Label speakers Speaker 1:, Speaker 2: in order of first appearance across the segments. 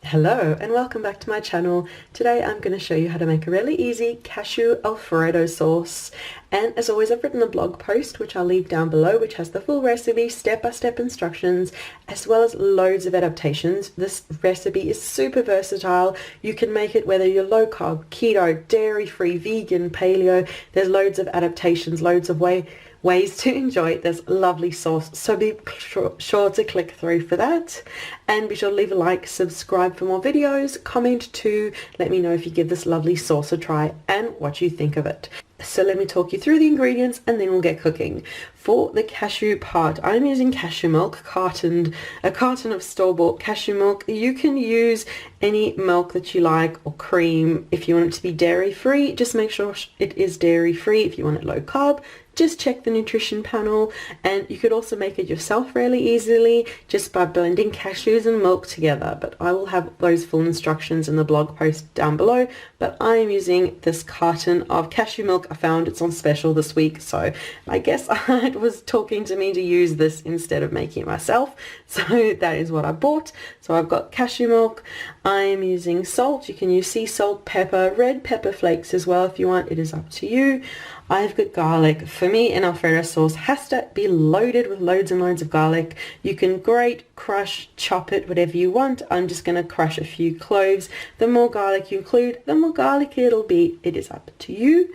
Speaker 1: Hello and welcome back to my channel. Today I'm going to show you how to make a really easy cashew Alfredo sauce, and as always I've written a blog post which I'll leave down below which has the full recipe, step-by-step instructions, as well as loads of adaptations. This recipe is super versatile. You can make it whether you're low carb, keto, dairy-free, vegan, paleo. There's loads of adaptations, loads of ways to enjoy it. There's lovely sauce, so be sure to click through for that, and be sure to leave a like, subscribe for more videos, comment to let me know if you give this lovely sauce a try and what you think of it. So let me talk you through the ingredients and then we'll get cooking. For the cashew part, I'm using cashew milk, a carton of store-bought cashew milk. You can use any milk that you like or cream. If you want it to be dairy-free, just make sure it is dairy-free. If you want it low carb, just check the nutrition panel, and you could also make it yourself really easily just by blending cashews and milk together, but I will have those full instructions in the blog post down below. But I am using this carton of cashew milk. I found it's on special this week, so I guess it was talking to me to use this instead of making it myself, so that is what I bought. So I've got cashew milk. I am using salt. You can use sea salt, pepper, red pepper flakes as well if you want. It is up to you. I've got garlic. For me, an Alfredo sauce has to be loaded with loads and loads of garlic. You can grate, crush, chop it, whatever you want. I'm just going to crush a few cloves. The more garlic you include, the more garlic it'll be. It is up to you.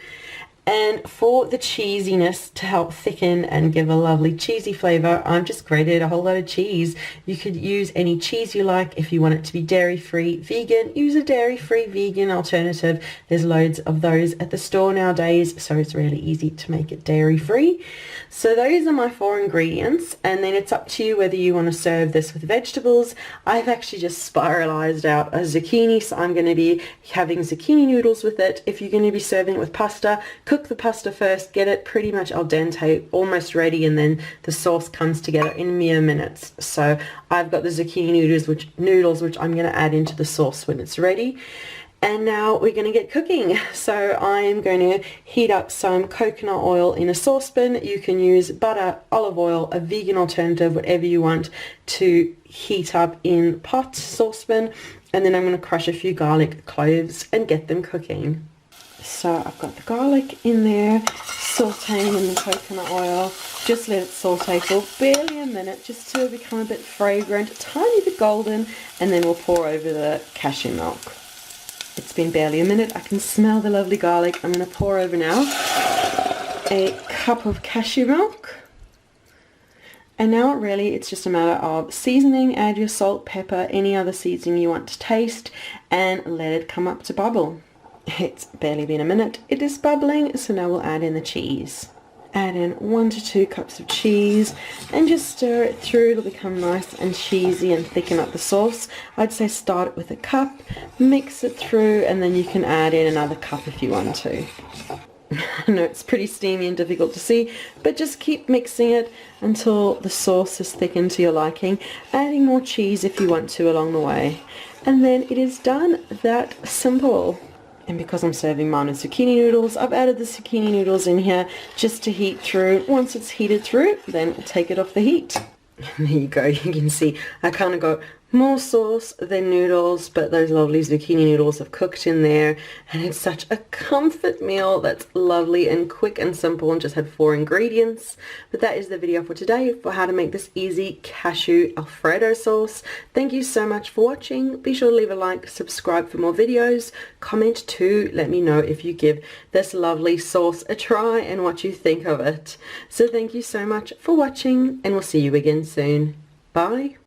Speaker 1: And for the cheesiness, to help thicken and give a lovely cheesy flavor, I've just grated a whole lot of cheese. You could use any cheese you like. If you want it to be dairy-free, vegan, use a dairy-free vegan alternative. There's loads of those at the store nowadays, so it's really easy to make it dairy-free. So those are my 4 ingredients, and then it's up to you whether you want to serve this with vegetables. I've actually just spiralized out a zucchini, so I'm going to be having zucchini noodles with it. If you're going to be serving it with pasta, cook the pasta first, get it pretty much al dente, almost ready, and then the sauce comes together in mere minutes. So I've got the zucchini noodles which I'm going to add into the sauce when it's ready. And now we're going to get cooking. So I'm going to heat up some coconut oil in a saucepan. You can use butter, olive oil, a vegan alternative, whatever you want to heat up in pot saucepan. And then I'm going to crush a few garlic cloves and get them cooking. So I've got the garlic in there, sauteing in the coconut oil. Just let it saute for barely a minute, just to become a bit fragrant, a tiny bit golden, and then we'll pour over the cashew milk. It's been barely a minute. I can smell the lovely garlic. I'm going to pour over now a cup of cashew milk. And now really it's just a matter of seasoning. Add your salt, pepper, any other seasoning you want to taste, and let it come up to bubble. It's barely been a minute. It is bubbling, so now we'll add in the cheese. Add in 1 to 2 cups of cheese and just stir it through. It'll become nice and cheesy and thicken up the sauce. I'd say start with a cup, mix it through, and then you can add in another cup if you want to. I know it's pretty steamy and difficult to see, but just keep mixing it until the sauce is thickened to your liking, adding more cheese if you want to along the way. And then it is done. That simple. And because I'm serving mine with zucchini noodles, I've added the zucchini noodles in here just to heat through. Once it's heated through, then take it off the heat. And there you go. You can see I kind of got more sauce than noodles, but those lovely zucchini noodles have cooked in there, and it's such a comfort meal that's lovely and quick and simple, and just had 4 ingredients. But that is the video for today for how to make this easy cashew Alfredo sauce. Thank you so much for watching. Be sure to leave a like, subscribe for more videos, comment too, let me know if you give this lovely sauce a try and what you think of it. So thank you so much for watching, and we'll see you again soon. Bye.